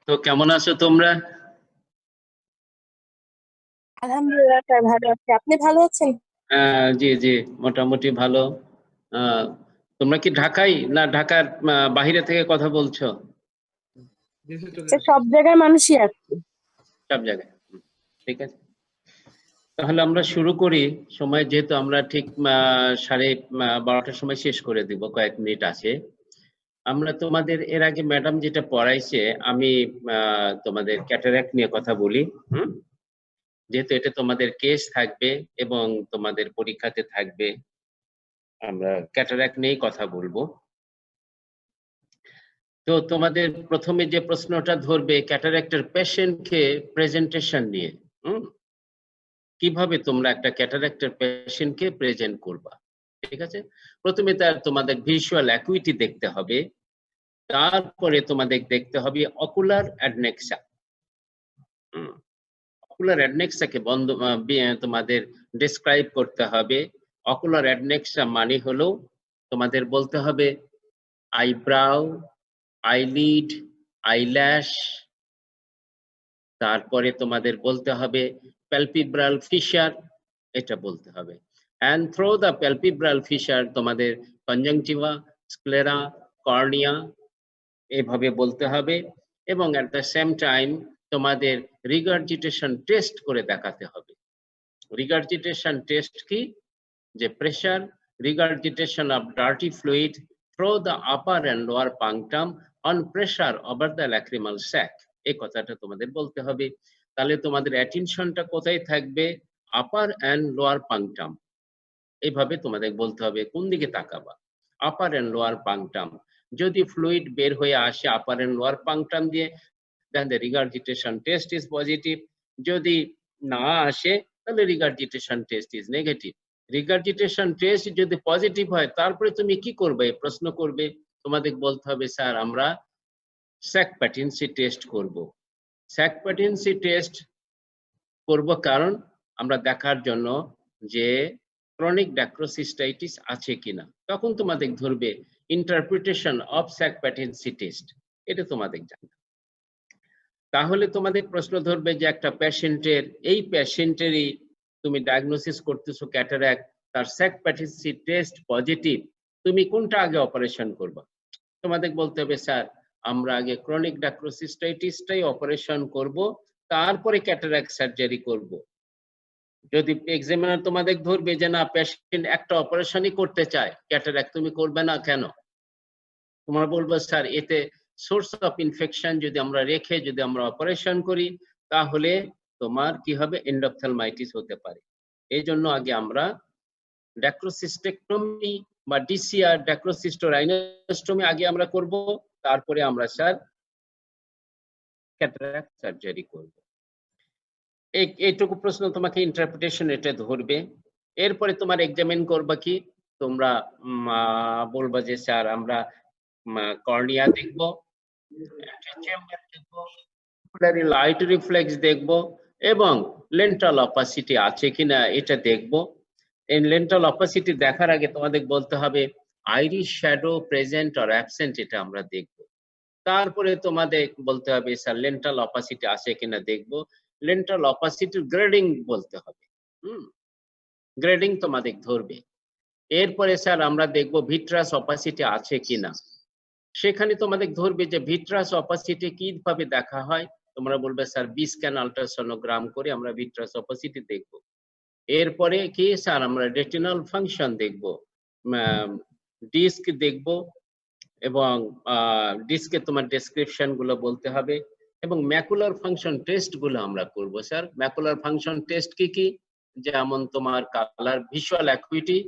তো কেমন আছো তোমরা? আলহামদুলিল্লাহ স্যার, ভালো আছি। আপনি ভালো আছেন? জি জি, মোটামুটি ভালো। আহ, তোমরা কি ঢাকায় না ঢাকার বাহিরে থেকে কথা বলছো? স্যার, সব জায়গার মানুষই আছে। সব জায়গায়। ঠিক আছে, তাহলে আমরা শুরু করি। সময় যেহেতু আমরা ঠিক 12:30টার সময় শেষ করে দিব, কয়েক মিনিট আছে। আমরা তোমাদের এর আগে ম্যাডাম যেটা পড়াইছে, আমি তোমাদের ক্যাটারাক্ট নিয়ে কথা বলি। যেহেতু এটা তোমাদের কেস থাকবে এবং তোমাদের পরীক্ষাতে থাকবে, আমরা ক্যাটারাক্ট নিয়েই কথা বলবো। তো তোমাদের প্রথমে যে প্রশ্নটা ধরবে ক্যাটারাক্টের পেশেন্টকে প্রেজেন্টেশন নিয়ে। কিভাবে তোমরা একটা ক্যাটারাক্টের পেশেন্টকে প্রেজেন্ট করবা, ঠিক আছে? প্রথমে তার তোমাদের ভিজুয়াল অ্যাকুইটি দেখতে হবে, তারপরে তোমাদের দেখতে হবে অকুলার অ্যাডনেক্সা। অকুলার অ্যাডনেক্সাকে তোমাদের ডেসক্রাইব করতে হবে। অকুলার অ্যাডনেক্সা মানে হলো তোমাদের বলতে হবে আইব্রাউ, আইলিড, আইল্যাশ, তারপরে তোমাদের বলতে হবে প্যালপিব্রাল ফিশার, এটা বলতে হবে। And through the palpebral fissure তোমাদের কনজাংটিভা, স্ক্লেরা, কর্নিয়া এভাবে বলতে হবে। এবং অ্যাট দ্য সেম টাইম তোমাদের রিগার্জিটেশন টেস্ট করে দেখাতে হবে। রিগার্জিটেশন টেস্ট কি? যে pressure, regurgitation of dirty fluid through the upper and lower punctum on pressure over the lacrimal sac, এই কথাটা তোমাদের বলতে হবে। তাহলে তোমাদের অ্যাটেনশনটা কোথায় থাকবে? আপার অ্যান্ড লোয়ার পাংটাম, এইভাবে তোমাদের বলতে হবে। কোন দিকে তাকাবা? আপার অ্যান্ড লোয়ার পাংটাম। যদি ফ্লুইড বের হয়ে আসে আপার অ্যান্ড লোয়ার পাংটাম দিয়ে, then the regurgitation test is positive. যদি না আসে তাহলে regurgitation test is negative. regurgitation test যদি পজিটিভ হয় তারপরে তুমি কি করবে? প্রশ্ন করবে, তোমাদের বলতে হবে স্যার আমরা স্যাক প্যাটেন্সি টেস্ট করব। স্যাক প্যাটেন্সি টেস্ট করব কারণ আমরা দেখার জন্য যে ক্রনিক ড্যাক্রোসিস্টাইটিস আছে কিনা। তখন তোমাদের ধরবে ইন্টারপ্রিটেশন অফ স্যাক প্যাটেন্সি টেস্ট, এটা তোমাদের জানবে। তাহলে তোমাদের প্রশ্ন ধরবে যে একটা পেশেন্টের, এই পেশেন্টেরই তুমি ডায়াগনোসিস করতেছো ক্যাটারাক্ট, তার স্যাক প্যাটেন্সি টেস্ট পজিটিভ, তুমি কোনটা আগে অপারেশন করবা? তোমাদের বলতে হবে স্যার আমরা আগে ক্রনিক ড্যাক্রোসিস্টাইটিসটাই অপারেশন করব, তারপরে ক্যাটারাক্ট সার্জারি করব। যদি এক্সামিনার তোমাদের ধরবে যে না পেশেন্ট একটা অপারেশনই করতে চায়, ক্যাটারাক্ট তুমি করবে না কেন? তোমরা বলবো স্যার এতে সোর্স অফ ইনফেকশন যদি আমরা রেখে যদি আমরা অপারেশন করি তাহলে তোমার কি হবে? এন্ডোপথেলমাইটিস হতে পারে। এই জন্য আগে আমরা ড্যাক্রোসিস্টেক্টমি বা ডিসিআর ড্যাক্রোসিস্টোরাইনোস্টমি আগে আমরা করব, তারপরে আমরা স্যার ক্যাটারাক্ট সার্জারি করব। এইটুকু প্রশ্ন তোমাকে ইন্টারপ্রিটেশন এটা ধরবে। এরপরে তোমার এক্সামিন করবা কি? তোমরা বলবা যে স্যার আমরা কর্নিয়া দেখব, চেম্বার দেখব, লাইট রিফ্লেক্স দেখব এবং লেন্টাল অপাসিটি আছে কিনা এটা দেখব। এই লেন্টাল অপাসিটি দেখার আগে তোমাদের বলতে হবে Irish shadow present or absent, এটা আমরা দেখব। তারপরে তোমাদের বলতে হবে স্যার লেন্টাল অপাসিটি আছে কিনা দেখব। লেন্টাল অপাসিটির গ্রেডিং বলতে হবে। গ্রেডিং তোমাদের ধরবে। এরপরে স্যার আমরা দেখব ভিট্রাস অপাসিটি আছে কিনা। সেখানে তোমাদের ধরবে যে ভিট্রাস অপাসিটি কিভাবে দেখা হয়। তোমরা বলবে স্যার বি স্ক্যান আল্ট্রাসোনোগ্রাম করে আমরা ভিট্রাস অপাসিটি দেখব। এরপরে কি স্যার আমরা রেটিনাল ফাংশন দেখব, ডিস্ক দেখব এবং ডিস্কে তোমার ডেসক্রিপশন গুলো বলতে হবে এবং ম্যাকুলার ফাংশন টেস্ট গুলো আমরা করব। স্যার ম্যাকুলার ফাংশন টেস্ট কি কি? যেমন তোমার colour visual acuity,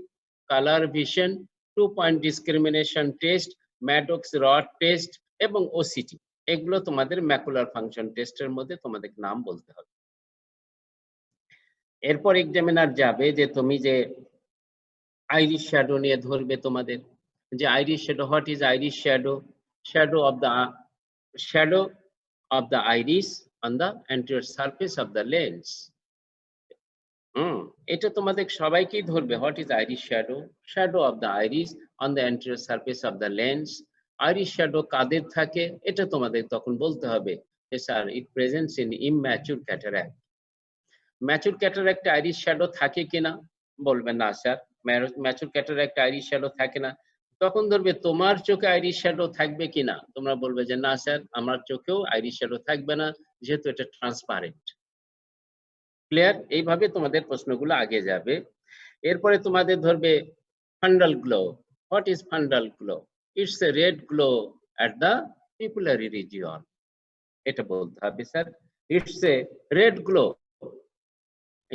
colour vision, 2 point discrimination test, Madox rod test এবং ওসিটি, এগুলো তোমাদের ম্যাকুলার ফাংশন টেস্টের মধ্যে তোমাদের নাম বলতে হবে। এরপর এক্সামিনার যাবে যে তুমি যে আইরিশ শ্যাডো নিয়ে ধরবে তোমাদের, যে iris shadow, what is iris shadow? Shadow of the iris on the anterior surface of the lens. এটা তোমাদের সবাইকেই ধরবে। What is iris shadow? Shadow of the iris on the anterior surface of the lens. Iris shadow কাদের থাকে এটা তোমাদের তখন বলতে হবে। Yes, sir, it presents in immature cataract. Mature cataract Irish shadow থাকে কিনা, বলবে না sir mature cataract Irish shadow থাকে না। তখন ধরবে তোমার চোখে আইরিশ শ্যাডো থাকবে কিনা, তোমরা বলবে যে না স্যার আমার চোখেও আইরিশ শ্যাডো থাকবে না, যেহেতু এটা ট্রান্সপারেন্ট। ক্লিয়ার? এইভাবে তোমাদের প্রশ্নগুলো আগে যাবে। এরপরে তোমাদের ধরবে fundal glow. What is fundal glow? It's a red glow at the pupillary region. এটা বলতে হবে sir, it's a red glow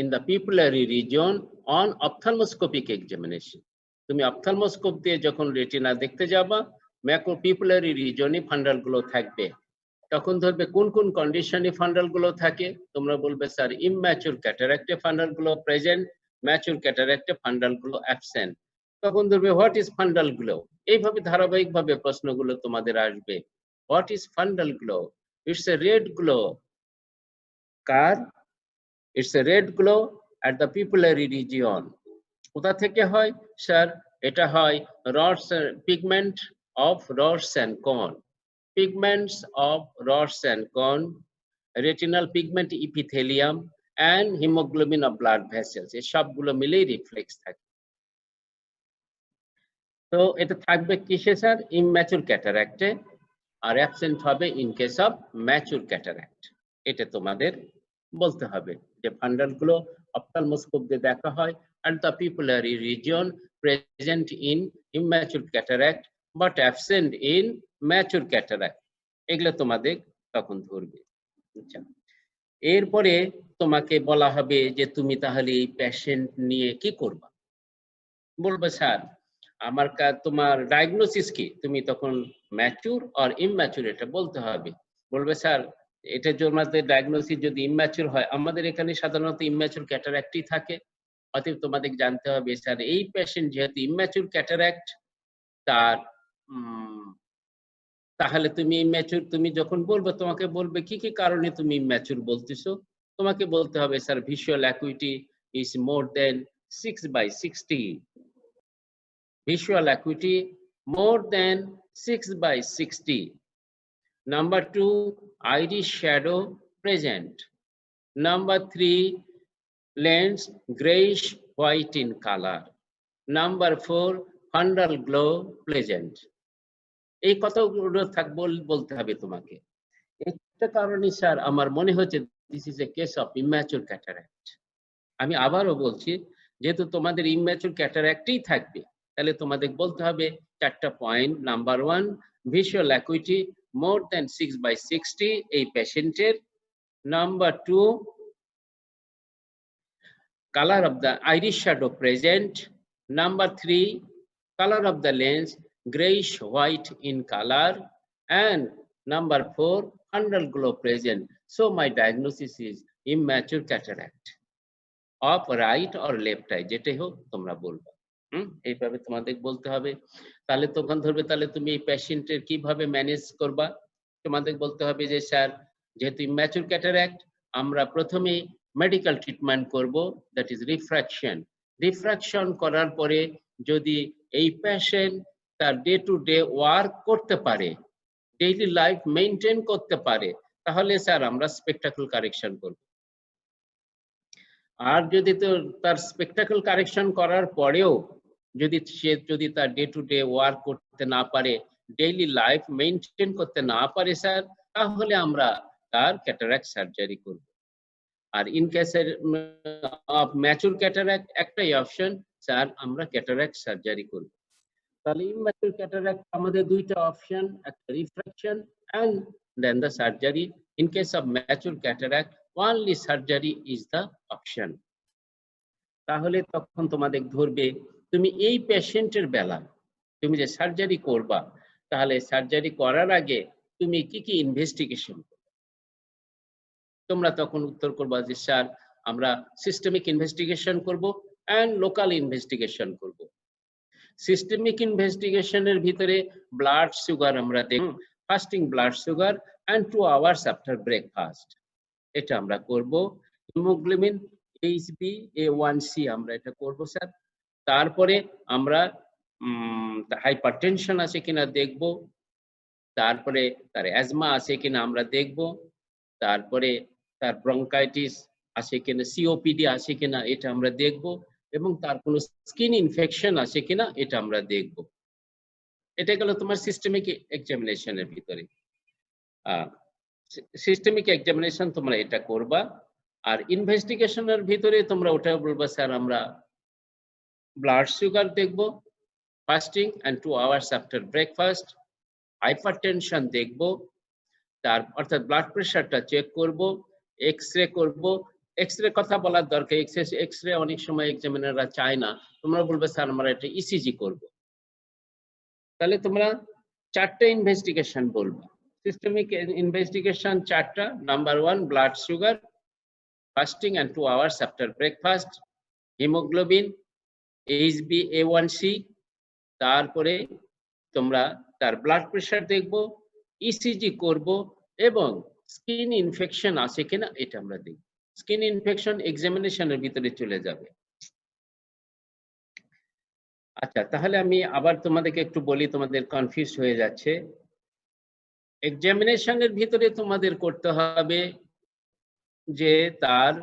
in the pupillary region on ophthalmoscopic examination. তুমি অপথ্যালমোস্কোপ দিয়ে যখন রেটিনা দেখতে যাবা, ম্যাক্রো পিপুলারি রিজনে ফান্ডাল গুলো থাকবে। তখন ধরবে কোন কোন কন্ডিশনে ফান্ডাল গুলো থাকে, তোমরা বলবে স্যার ইমম্যাচুর ক্যাটারাক্টে ফান্ডাল গুলো প্রেজেন্ট, ম্যাচুর ক্যাটারাক্টে ফান্ডাল গুলো অ্যাবসেন্ট। তখন ধরবে হোয়াট ইজ ফান্ডাল গ্লো। এইভাবে ধারাবাহিকভাবে প্রশ্নগুলো তোমাদের আসবে। What is fundal glow? It's a red glow. Car? It's a red glow at the pupillary region. কোথা থেকে হয় স্যার? এটা হয় rods pigment of rods and cone. Pigments of rods and cone, retinal pigment epithelium and hemoglobin of blood vessels. এই সবগুলো মিলেই reflex থাকে। তো এটা থাকবে কিসে স্যার? ইমম্যাচুর ক্যাটারাক্টে, আর অ্যাবসেন্ট হবে in case of mature cataract. এটা তোমাদের বলতে হবে যে ফান্ডাল গুলো অপথ্যালমোস্কোপ দিয়ে দেখা হয় and the pupillary region present in immature cataract but absent in mature cataract. এগুলো তোমাদের তখন ধরবে। আচ্ছা, এরপরে তোমাকে বলা হবে যে তুমি তাহলে এই পেশেন্ট নিয়ে কি করবা। বলবে স্যার আমার তোমার ডায়াগনোসিস কি, তুমি তখন ম্যাচুর আর ইমম্যাচুর এটা বলতে হবে। বলবে স্যার এটা আমাদের ডায়াগনোসিস যদি ইমম্যাচুর হয়, আমাদের এখানে সাধারণত ইমম্যাচুর ক্যাটারাক্টই থাকে, অতএব তোমাদের জানতে হবে স্যার এই পেশেন্ট যেহেতু ইমম্যাচুর ক্যাটারাক্ট তার তাহলে তুমি ইমম্যাচুর, তুমি যখন বলবে তোমাকে বলবে কি কি কারণে তুমি ইমম্যাচুর বলতেছো। তোমাকে বলতে হবে sir visual acuity is more than 6/60, visual acuity more than 6/60. Number 2, iris shadow present. Number 3, lens grayish white in color. Number 4, fundal glow present. এই কথাগুলো বলতে হবে তোমাকে। একটা কারণে স্যার আমার মনে হচ্ছে this is a case of immature cataract. আমি আবারও বলছি, যেহেতু তোমাদের ইম্যাচুর ক্যাটারাক্টই থাকবে, তাহলে তোমাদের বলতে হবে চারটা point. Number 1, visual acuity more than 6/60 এই পেশেন্টের। Number 2, colour of the Irish shadow present. Number 3, colour of the lens greyish white in colour. And number 4, fundal glow present. So my diagnosis is immature cataract of right or left I, যেটাই হোক তোমরা বলবে। এইভাবে তোমাদের বলতে হবে। তাহলে তখন ধরবে তাহলে তুমি এই পেশেন্টের কিভাবে ম্যানেজ করবা। তোমাদের বলতে হবে যে স্যার যেহেতু ইম্যাচুর ক্যাটারাক্ট, আমরা প্রথমে মেডিকেল ট্রিটমেন্ট করব, দ্যাট ইজ রিফ্র্যাকশন। রিফ্র্যাকশন করার পরে যদি এই পেশেন্ট তার ডে টু ডে ওয়ার্ক করতে পারে, ডেইলি লাইফ মেইনটেইন করতে পারে, তাহলে স্যার আমরা স্পেকটাকল কারেকশন করব। আর যদি তো তার স্পেকটাকল কারেকশন করার পরেও যদি তার ডে টু ডে ওয়ার্ক করতে না পারে, ডেইলি লাইফ মেইনটেইন করতে না পারে স্যার, তাহলে আমরা তার ক্যাটারাক্ট সার্জারি করব। আর ইন কেসের অফ ম্যাচুর ক্যাটারাক্ট একটাই অপশন, স্যার আমরা ক্যাটারাক্ট সার্জারি করব। তাহলে ইম্যাচুর ক্যাটারাক্ট আমাদের দুইটা অপশন, একটা refraction and then the surgery. In case of mature cataract only surgery is the option. তাহলে তখন তোমাদের ধরবে তুমি এই পেশেন্টের বেলা তুমি যে সার্জারি করবা, তাহলে সার্জারি করার আগে তুমি কি কি ইনভেস্টিগেশন করবে। তোমরা তখন উত্তর করবা যে স্যার আমরা সিস্টেমিক ইনভেস্টিগেশন করব এন্ড লোকাল ইনভেস্টিগেশন করব। সিস্টেমিক ইনভেস্টিগেশনের ভিতরে ব্লাড সুগার আমরা দেখব, fasting blood sugar and 2 hours after breakfast, এটা আমরা করব। হিমোগ্লোবিন HbA1c আমরা এটা করব স্যার। তারপরে আমরা হাইপারটেনশন আছে কিনা দেখব, তারপরে তার অ্যাজমা আছে কিনা আমরা দেখব, তারপরে তার ব্রঙ্কাইটিস আছে কিনা, সিওপিডি আছে কিনা এটা আমরা দেখব, এবং তার কোনো স্কিন ইনফেকশন আছে কিনা এটা আমরা দেখব। এটা গেল তোমার সিস্টেমিক এক্সামিনেশনের ভিতরে। সিস্টেমিক এক্সামিনেশন তোমরা এটা করবা। আর ইনভেস্টিগেশনের ভিতরে তোমরা ওটা বলবা স্যার আমরা ব্লাড সুগার দেখব, fasting and 2 hours after breakfast, hypertension দেখব, তার অর্থাৎ ব্লাড প্রেশারটা চেক করব, এক্স-রে করব। এক্স-রে কথা বলার দরকার, এক্স-রে অনেক সময় এক্সামিনাররা চায় না, তোমরা বলবে স্যার আমরা একটা ইসিজি করব। তাহলে তোমরা 4টে ইনভেস্টিগেশন বলবা। সিস্টেমিক ইনভেস্টিগেশন 4টা। Number 1 blood sugar, fasting and 2 hours after breakfast, haemoglobin, HbA1c, তারপরে তোমরা তার ব্লাড প্রেশার দেখব, ইসিজি করব, এবং স্কিন ইনফেকশন আছে কিনা এটা আমরা দেখব। স্কিন ইনফেকশন এক্সামিনেশনের ভিতরে চলে যাবে। আচ্ছা, তাহলে আমি আবার তোমাদেরকে একটু বলি, তোমাদের কনফিউজ হয়ে যাচ্ছে। এক্সামিনেশনের ভিতরে তোমাদের করতে হবে যে তার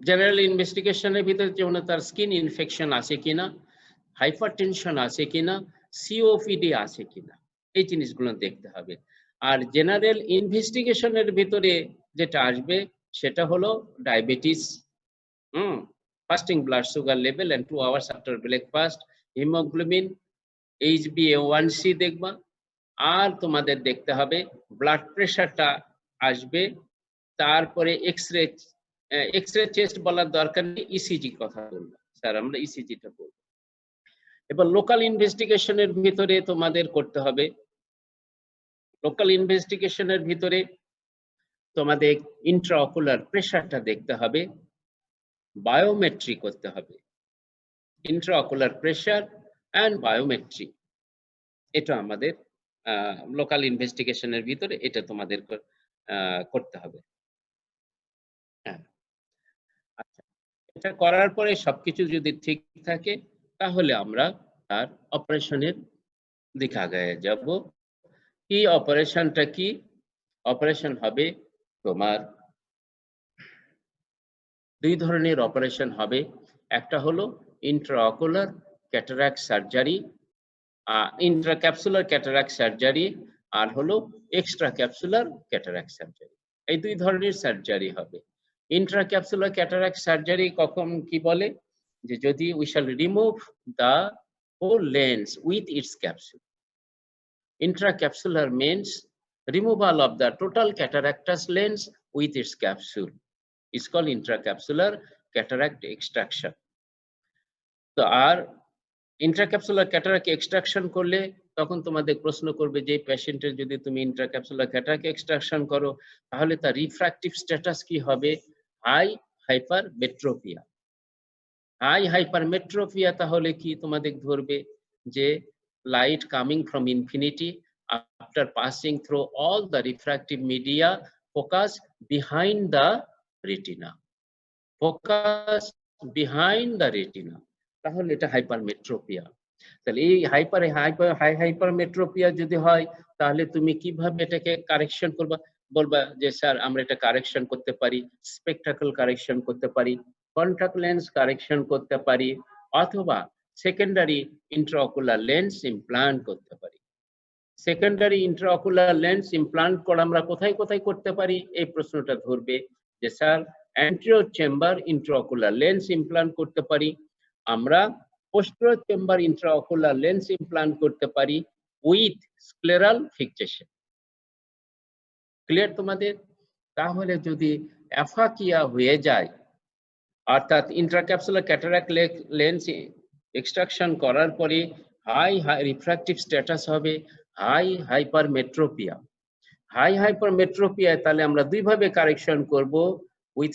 জেনারেল ইনভেস্টিগেশনের ভিতরে যেমন তার স্কিন ইনফেকশন আছে কিনা, হাইপারটেনশন আছে কিনা, সিওপিডি আছে কিনা, এই জিনিসগুলো দেখতে হবে। আর জেনারেল ইনভেস্টিগেশনের ভিতরে যেটা আসবে সেটা হলো diabetes, fasting blood sugar level and 2 hours after breakfast, haemoglobin, HbA1c দেখবা। আর তোমাদের দেখতে হবে ব্লাড প্রেশারটা আসবে, তারপরে এক্স-রে চেস্ট বলার দরকার নেই, ইসিজি কথা বলবো স্যার আমরা ইসিজিটা বলবো। এবার লোকাল ইনভেস্টিগেশনের ভিতরে তোমাদের করতে হবে, লোকাল ইনভেস্টিগেশনের ভিতরে তোমাদের ইন্ট্রাঅকুলার প্রেশারটা দেখতে হবে, বায়োমেট্রি করতে হবে। ইন্ট্রাঅকুলার প্রেশার অ্যান্ড বায়োমেট্রি, এটা আমাদের লোকাল ইনভেস্টিগেশনের ভিতরে এটা তোমাদের করতে হবে। হ্যাঁ, আচ্ছা, এটা করার পরে সবকিছু যদি ঠিক থাকে তাহলে আমরা তার অপারেশনের দিকে আগায় যাব। কি অপারেশনটা কি? অপারেশন হবে তোমার 2 ধরনের অপারেশন হবে। একটা হলো intraocular cataract surgery, intracapsular cataract surgery, আর হলো এক্সট্রা ক্যাপসুলার ক্যাটারাক্ট সার্জারি। এই 2 ধরনের সার্জারি হবে। ইন্ট্রাক্যাপসুলার ক্যাটারাক্ট সার্জারি কখন কি বলে, যে যদি we shall remove the whole lens with its capsule. Intracapsular means removal of the total cataractous lens with its capsule. It's called intracapsular cataract extraction. তো আর ইন্ট্রাক্যাপসুলার cataract extraction করলে তখন তোমাদের প্রশ্ন করবে যে পেশেন্টের যদি তুমি ইন্ট্রাক্যাপসুলার ক্যাটারাক্ট এক্সট্রাকশন করো তাহলে তার রিফ্র্যাক্টিভ স্ট্যাটাস কি হবে? High hypermetropia. হাই হাইপারমেট্রোপিয়া তাহলে কি তোমাদের ধরবে যে light coming from infinity after passing through all the refractive media focus behind the retina, focus behind the retina, তাহলে এটা হাইপারমেট্রোপিয়া। তাহলে এই হাইপারমেট্রোপিয়া যদি হয় তাহলে তুমি কিভাবে এটাকে কারেকশন করবা? বলবা যে স্যার আমরা এটা কারেকশন করতে পারি, স্পেকটাকল কারেকশন করতে পারি, কন্টাক্ট লেন্স কারেকশন করতে পারি, অথবা সেকেন্ডারি ইন্ট্রাঅকুলার লেন্স ইমপ্লান্ট করতে পারি। সেকেন্ডারি ইন্ট্রাঅকুলার লেন্স ইমপ্লান্ট করা আমরা কোথায় কোথায় করতে পারি এই প্রশ্নটা ধরবে যে sir anterior chamber intraocular lens implant করতে পারি, আমরা posterior chamber intraocular lens implant করতে পারি উইথ স্ক্লেরাল ফিক্সেশন। ক্লিয়ার তোমাদের? তাহলে যদি অ্যাফাকিয়া হয়ে যায় অর্থাৎ ইন্ট্রাক্যাপসুলার ক্যাটারাক্ট লেন্স এক্সট্রাকশন করার পরে হাই রিফ্র্যাক্টিভ স্ট্যাটাস হবে হাই হাইপারমেট্রোপিয়া। হাই হাইপারমেট্রোপিয়া তাহলে আমরা 2 ভাবে কারেকশন করব, উইথ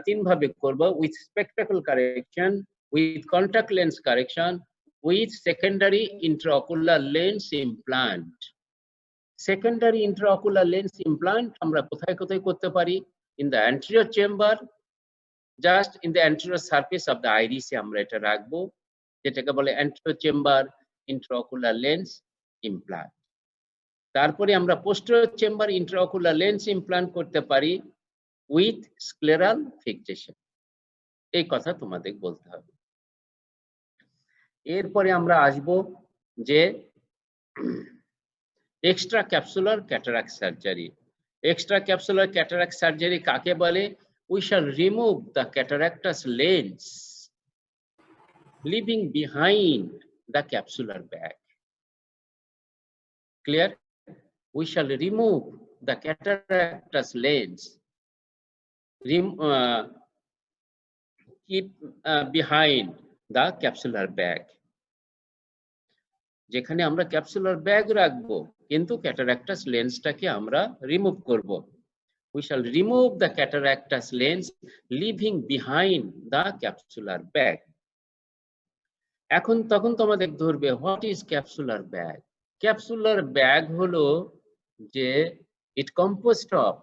3 ভাবে করব, with spectacle correction, with contact lens correction, with secondary intraocular lens implant. Secondary intraocular lens implant আমরা কোথায় কোথায় করতে পারি? In the anterior chamber, just in the anterior surface of the iris আমরা এটা রাখবো, যেটাকে বলে anterior chamber, intraocular lens implant. তারপরে আমরা posterior chamber intraocular lens implant করতে পারি উইথ স্ক্লেরাল ফিক্সেশন। এই কথা তোমাদের বলতে হবে। এরপরে আমরা আসব যে extra capsular cataract surgery. Extra capsular cataract surgery কাকে বলে? We shall remove the cataractous lens leaving behind the capsular bag. Clear? We shall remove the cataractous lens keep behind the capsular bag. যেখানে আমরা capsular bag রাখবো কিন্তু ক্যাটারাক্টাস লেন্সটাকে আমরা remove করব। We shall remove the cataractus lens leaving behind the capsular bag. এখন তখন তোমাদের ধরবে what is capsular bag? Capsular bag হলো যে it composed of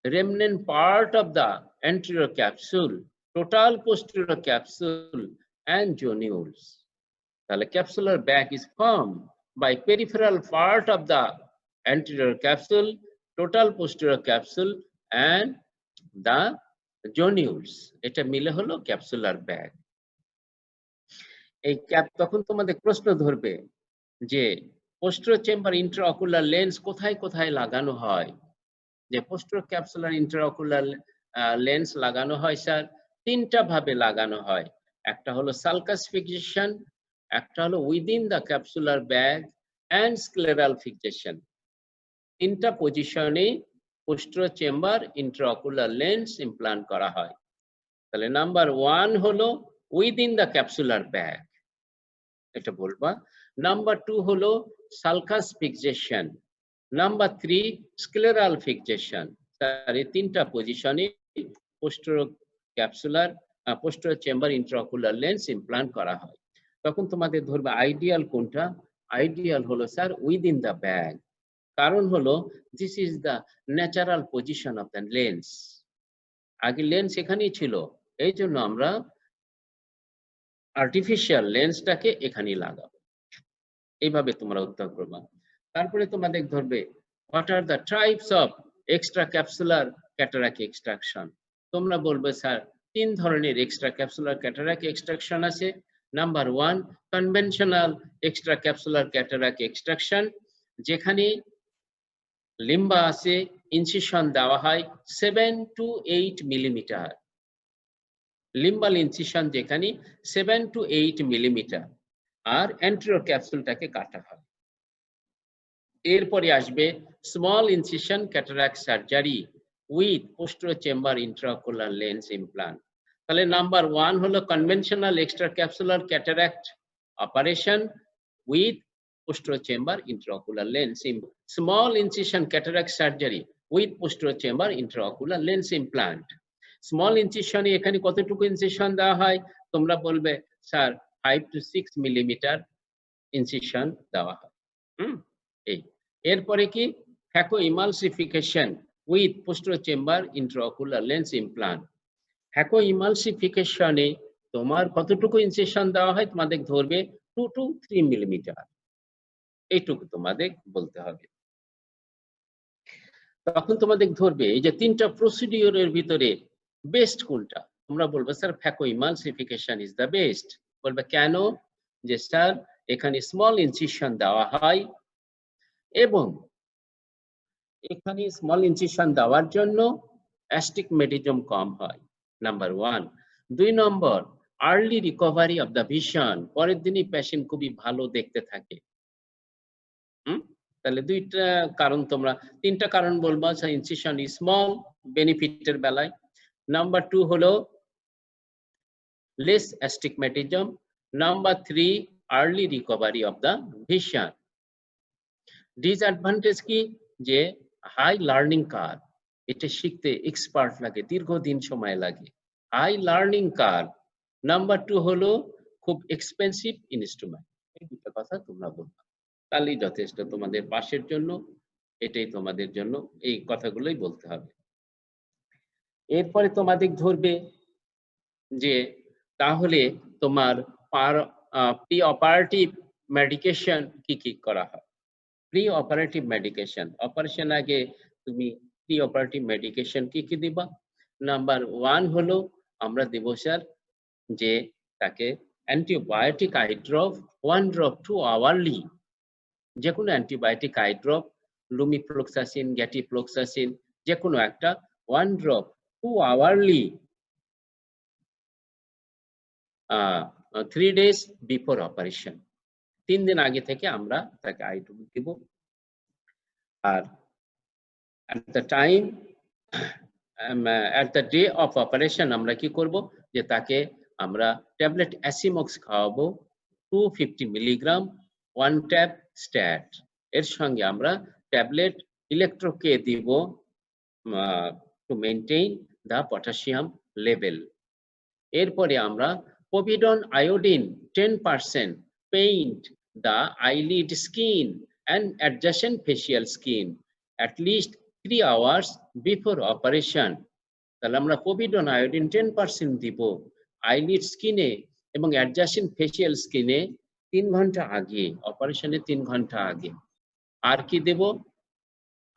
remnant part of the anterior capsule, total posterior capsule and zonules. The capsular bag is formed by peripheral part of the anterior capsule, total posterior capsule and the zonules. এটা মিলে হলো capsular bag. এই cap তখন তোমাদের প্রশ্ন ধরবে যে posterior chamber intraocular lens কোথায় কোথায় লাগানো হয়? যে পোস্টেরিয়র ক্যাপসুলার ইন্ট্রাঅকুলার লেন্স লাগানো হয় স্যার তিনটা ভাবে লাগানো হয়। একটা হলো সালকাস ফিক্সেশন, একটা হলো within the capsular bag and scleral fixation. তিনটা পজিশনে posterior chamber intraocular lens implant করা হয়। তাহলে নাম্বার 1 হলো উইদিন দ্য ক্যাপসুলার ব্যাগ, এটা বলবা। নাম্বার 2 হলো sulcus fixation, number 3 scleral fixation. তার এই তিনটা পজিশনে posterior capsular posterior chamber intraocular lens implant করা হয়। তখন তোমাদের ধরবে আইডিয়াল কোনটা? আইডিয়াল হলো স্যার উইদিন দ্য ব্যাগ। কারণ হলো this is the natural position of the lens. আগে লেন্স এখানেই ছিল, এই জন্য আমরা আর্টিফিশিয়াল লেন্সটাকে এখানেই লাগাবো। এইভাবে তোমরা উত্তর করবা। তারপরে তোমাদের ধরবে what are the types of extra capsular cataract extraction. তোমরা বলবে স্যার 3 ধরনের এক্সট্রা ক্যাপসুলার ক্যাটারাক্ট এক্সট্রাকশন আছে। Number 1 conventional extra capsular cataract extraction, যেখানে লিম্বা আছে, ইনসিশন দেওয়া হয় 7 to 8 মিলিমিটার। লিম্বাল ইনসিশন যেখানে 7 to 8 মিলিমিটার আর অ্যান্টেরিয়র ক্যাপসুলটাকে কাটা হয়। এরপরে আসবে small incision cataract surgery with posterior chamber intraocular lens implant. তাহলে নাম্বার 1 হলো conventional extra capsular cataract operation with posterior chamber intraocular lens. Small incision cataract surgery with posterior chamber intraocular lens implant. Small incision এখানে কতটুকু incision দেওয়া হয়? তোমরা বলবে sir 5 to 6 millimetre incision দেওয়া হয়। এই এরপরে কি phaco emulsification with posterior chamber intraocular lens implant. Phaco ইমালসিফিকেশনে তোমার কতটুকু ইনসিশন দেওয়া হয়? তোমাদের ধরবে 2 to 3 মিলিমিটার। এইটুকু তোমাদের বলতে হবে। তখন তোমাদের ধরবে এই যে তিনটা প্রসিডিওরের ভিতরে বেস্ট কোনটা? তোমরা বলবে sir phaco emulsification is the best. বলবে কেন? যে স্যার এখানে স্মল ইনসিশন দেওয়া হয় এবং এখানে স্মল ইনসিশন দেওয়ার জন্য অ্যাস্টিগমেটিজম কম হয়, number 1। 2 number early recovery of the vision, পরের দিনই পেশেন্ট খুবই ভালো দেখতে থাকে। তাহলে দুইটা কারণ তোমরা তিনটা কারণ বলবা ইনসিশন ইজ স্মল বেনিফিটের বেলায়। নাম্বার 2 হলো less astigmatism. Number 3 early recovery of the vision. Disadvantage কি? যে হাই লার্নিং কার্ভ, এটা শিখতে এক্সপার্ট লাগে, দীর্ঘদিন সময় লাগে, হাই লার্নিং কার্ভ। নাম্বার 2 হলো খুব এক্সপেন্সিভ ইনস্ট্রুমেন্ট। এই দুটো কথা তোমরা বলবা, তাহলেই যথেষ্ট তোমাদের পাশের জন্য। এটাই তোমাদের জন্য, এই কথাগুলোই বলতে হবে। এরপরে তোমাদের ধরবে যে তাহলে তোমার প্রি অপারেটিভ মেডিকেশন কি কি করা হয়? প্রি অপারেটিভ মেডিকেশন, অপারেশন আগে তুমি প্রি অপারেটিভ মেডিকেশন কি কি দিবা? নাম্বার 1 হলো আমরা দেব স্যার যে তাকে antibiotic eye drop 1 drop 2 hourly, যে কোনো অ্যান্টিবায়োটিক আই ড্রপ, লুমিফ্লোক্সাসিন, গ্যাটিফ্লোক্সাসিন, যে কোনো একটা 1 drop 2 hourly 3 days before operation. 3 দিন আগে থেকে আমরা তাকে আই ড্রপ দিব। আর at the time at the day of operation আমরা কি করব যে তাকে আমরা ট্যাবলেট অ্যাসিমক্স খাওয়াবো 250 মিলিগ্রাম 1 ট্যাব স্ট্যাট, এর সঙ্গে আমরা ট্যাবলেট ইলেকট্রোকে দিব to maintain the potassium level. এরপরে আমরা povidone iodine 10% paint the eyelid skin and adjacent facial skin at least 3 hours before operation। তাহলে আমরা পভিডন আয়োডিন 10% দিব আইলিড স্কিনে এবং অ্যাডজাসেন্ট ফেসিয়াল স্কিনে 3 ঘন্টা আগে, অপারেশনের 3 ঘন্টা আগে। আর কি দেব?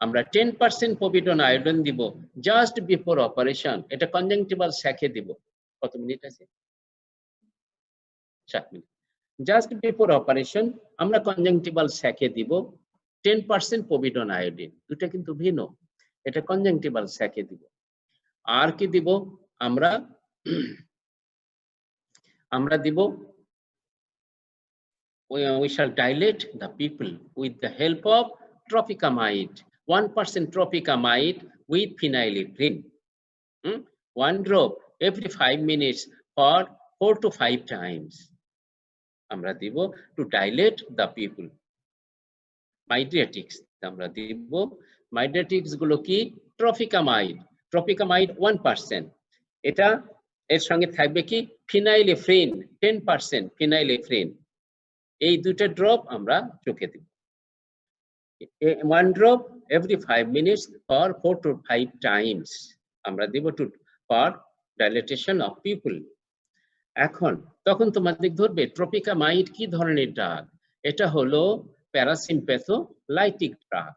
আমরা 10% পভিডন আয়োডিন দিব জাস্ট বিফোর অপারেশন। এটা কনজাংটিভাল স্যাকে দিব। কত মিনিট আছে? 7 মিনিট। জাস্ট বিফোর অপারেশন আমরা কনজাংটিভাল স্যাকে দিব 10% পভিডন আয়োডিন। দুটো কিন্তু ভিন্ন। এটা কনজাংটিভাল স্যাকে দিব। আর কি দিব? আমরা দিব we shall dilate the pupil with the help of tropicamide, 1% tropicamide with phenylephrine, 1 drop every 5 minutes for 4 to 5 times আমরা দিব to dilate the pupil। মাইড্রিয়াটিক্স আমরা দিব। মাইড্রিয়াটিক্স গুলো কি? ট্রপিকামাইড, ট্রপিকামাইড 1%, এটা এর সঙ্গে থাকবে কি? ফিনাইলেফ্রিন 10% ফিনাইলেফ্রিন। এই দুটো ড্রপ আমরা চোখে দিব। 1 drop every 5 minutes or 4 to 5 times আমরা দিব to for dilatation of pupil। এখন তখন তোমাদের ধরবে ট্রপিকামাইড কি ধরনের ড্রাগ? এটা হলো প্যারাসিম্প্যাথোলাইটিক ড্রাগ।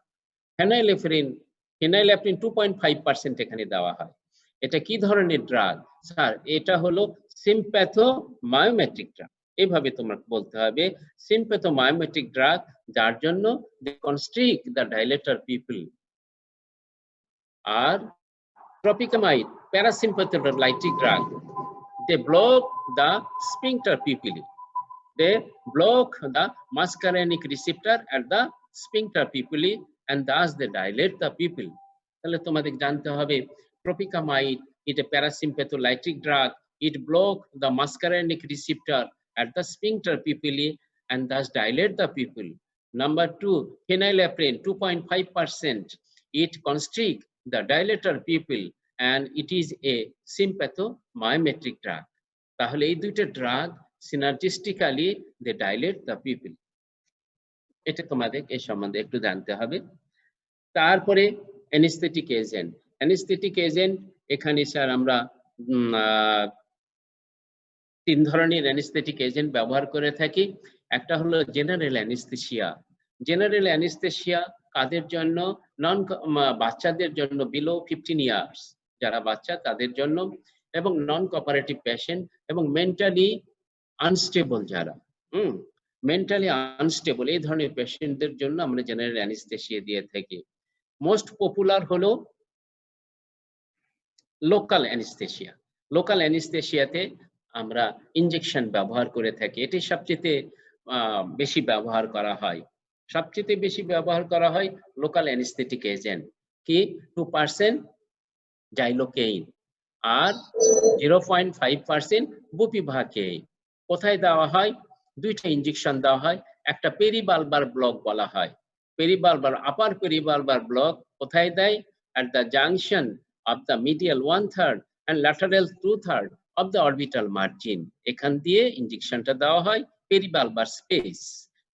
ফেনাইলেফ্রিন 2.5% এখানে দেওয়া হয়। এটা কি ধরনের ড্রাগ? স্যার এটা হলো সিম্প্যাথোমায়োমেট্রিক ড্রাগ। এইভাবে তোমাকে বলতে হবে সিম্প্যাথোমায়োমেট্রিক ড্রাগ, যার জন্য they constrict the dilator pupil। আর tropicamide parasympatholytic drug, they block the sphincter pupillae, they block the muscarinic receptor at the sphincter pupillae and thus they dilate the pupil। তাহলে তোমাদের জানতে হবে ট্রপিকামাইড it a parasympatholatic drug, it block the muscarinic receptor at the sphincter pupillae and thus dilate the pupil। Number 2, phenylephrine 2.5%, it constrict the dilator pupil and it is a sympathomyometric drug। তাহলে এই দুইটা drug synergistically they dilate the pupil। এটা তোমাদের এই সম্বন্ধে একটু জানতে হবে। তারপরে অ্যানেস্থেটিক এজেন্ট, অ্যানেস্থেটিক এজেন্ট এখানে স্যার আমরা 3 ধরনের অ্যানেস্থেটিক এজেন্ট ব্যবহার করে থাকি। একটা হলো জেনারেল অ্যানেস্থেসিয়া। জেনারেল অ্যানেস্থেসিয়া কাদের জন্য? বাচ্চাদের জন্য বিলো 15 ইয়ার্স, যারা বাচ্চা তাদের জন্য, এবং নন কোঅপারেটিভ পেশেন্ট এবং মেন্টালি আনস্টেবল যারা মেন্টালি আনস্টেবল এই ধরনের পেশেন্টদের জন্য আমরা জেনারেল অ্যানেস্থেসিয়া দিয়ে থাকি। মোস্ট পপুলার হলো লোকাল অ্যানেস্থেসিয়া। লোকাল অ্যানেস্থেসিয়াতে আমরা ইনজেকশন ব্যবহার করে থাকি। এটি সবচেয়ে বেশি ব্যবহার করা হয়। সবচেয়ে বেশি ব্যবহার করা হয় লোকাল অ্যানেস্থেটিক এজেন্ট কি 2% জাইলোকেইন আর 0.5% বুপিভাকেইন। কোথায় দেওয়া হয়? দুইটা ইনজেকশন দেওয়া হয়। একটা পেরিবালবার ব্লক বলা হয়। পেরিবালবার আপার পেরিবালবার ব্লক কোথায় দেয়? at the junction of the medial 1/3 and lateral 2/3 of the orbital margin। এখান দিয়ে ইনজেকশনটা দেওয়া হয় পেরিবালবার স্পেস।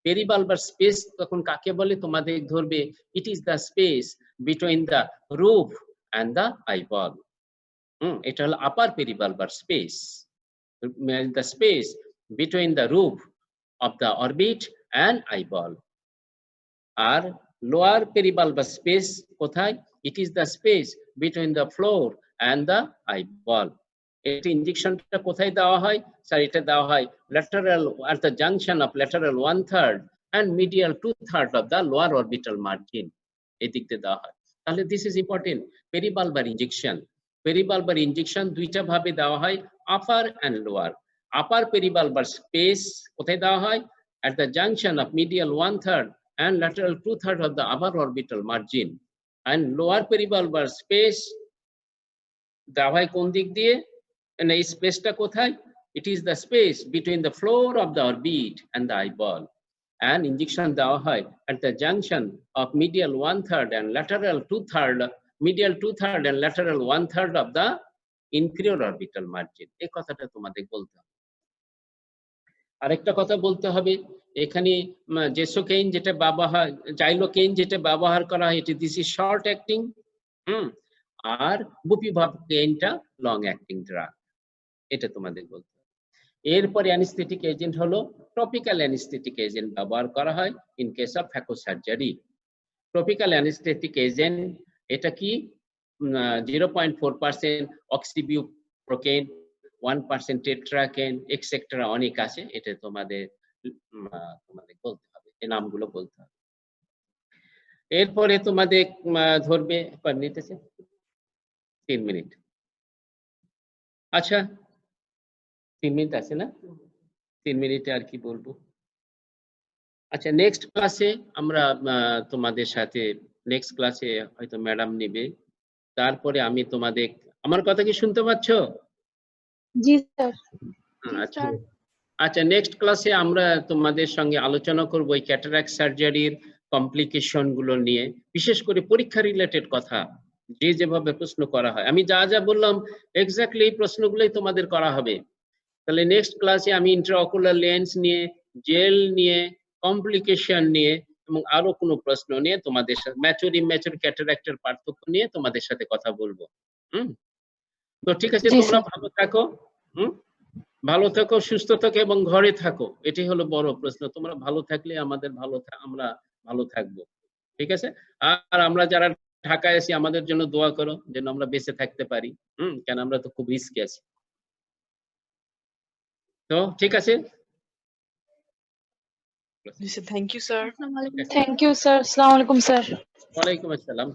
পেরিবালবার স্পেস তখন কাকে বলে তোমাদের ধরবে? It is the space between the roof and the eyeball। এটা হলো upper peribulbar space, the space between the roof of the orbit and eyeball. আর lower peribulbar space কোথায়? It is the space between the floor and the eyeball. এটি ইনজেকশনটা কোথায় দেওয়া হয়? Sir এটা দেওয়া হয় lateral at the junction of lateral 1/3 and medial 2/3 of the lower orbital margin. এই দিক দিয়ে দেওয়া হয়। তাহলে this is important. Peribulbar injection. Peribulbar injection দুইটা ভাবে দেওয়া হয়, upper and lower. Upper peribulbar space কোথায় দেওয়া হয়? At the junction of medial 1/3 and lateral 2/3 of the upper orbital margin. And lower peribulbar space দেওয়া হয় কোন দিক দিয়ে? And এই স্পেসটা কোথায়? It is the space between the floor of the orbit and the eyeball. And injection দেওয়া হয় at the junction of medial 1/3 and lateral 2/3, medial 2/3 and lateral 1/3 of the inferior orbital margin. এই কথাটা তোমাদের বলতে হবে। আরেকটা কথা বলতে হবে, এখানে জেসোকেইন যেটা ব্যবহার, জাইলোকেইন যেটা ব্যবহার করা হয়, এটি দিস ইজ শর্ট অ্যাক্টিং, আর বুপিভাবকেইনটা লং অ্যাক্টিং ড্রাগ, এটা তোমাদের বলতে হবে। এরপরে অ্যানেস্থেটিক এজেন্ট হলো টপিক্যাল অ্যানেস্থেটিক এজেন্ট ব্যবহার করা হয় in case of phaco surgery. Topical anaesthetic agent এটা কি? 0.4% অক্সিবিউপ্রোকেন, 1% টেট্রাকেন, এক্সেট্রা অনেক আছে, এটা তোমাদের বলতে হবে, এই নামগুলো বলতে হবে। এরপরে তোমাদের ধরবে নিতেছে 3 মিনিট। আচ্ছা 3 মিনিট আছে না? 3 মিনিটে আর কি বলবো। আচ্ছা নেক্সট ক্লাসে আমরা তোমাদের সাথে, নেক্সট ক্লাসে হয়তো ম্যাডাম নেবে, তারপরে আমি তোমাদের, আমার কথা কি শুনতে পাচ্ছ? জি স্যার। আচ্ছা আচ্ছা নেক্সট ক্লাসে আমরা তোমাদের সঙ্গে আলোচনা করব এই ক্যাটারাক্ট সার্জারির কমপ্লিকেশন গুলো নিয়ে, বিশেষ করে পরীক্ষা রিলেটেড কথা, যে যেভাবে প্রশ্ন করা হয়। আমি যা যা বললাম এক্স্যাক্টলি এই প্রশ্নগুলোই তোমাদের করা হবে। তাহলে নেক্সট ক্লাসে আমি ইন্ট্রাঅকুলার লেন্স নিয়ে, জেল নিয়ে, কমপ্লিকেশন নিয়ে এবং আরো কোনো প্রশ্ন নিয়ে তোমাদের সাথে, ম্যাচুর ইম্যাচুর ক্যাটারাক্টের পার্থক্য নিয়ে তোমাদের সাথে কথা বলবো। তো ঠিক আছে, তোমরা ভালো থাকো, ভালো থাকো, সুস্থ থাকো এবং ঘরে থাকো, এটি হলো বড় প্রশ্ন। তোমরা ভালো থাকলে আমাদের ভালো, আমরা ভালো থাকবো, ঠিক আছে? আর আমরা যারা ঢাকায় আছি আমাদের জন্য দোয়া করো যেন আমরা বেঁচে থাকতে পারি, কেন আমরা তো খুব রিস্কে আছি। তো ঠিক আছে, Thank you, sir. Thank you sir. আসসালামু আলাইকুম স্যার। ওয়ালাইকুম আসসালাম।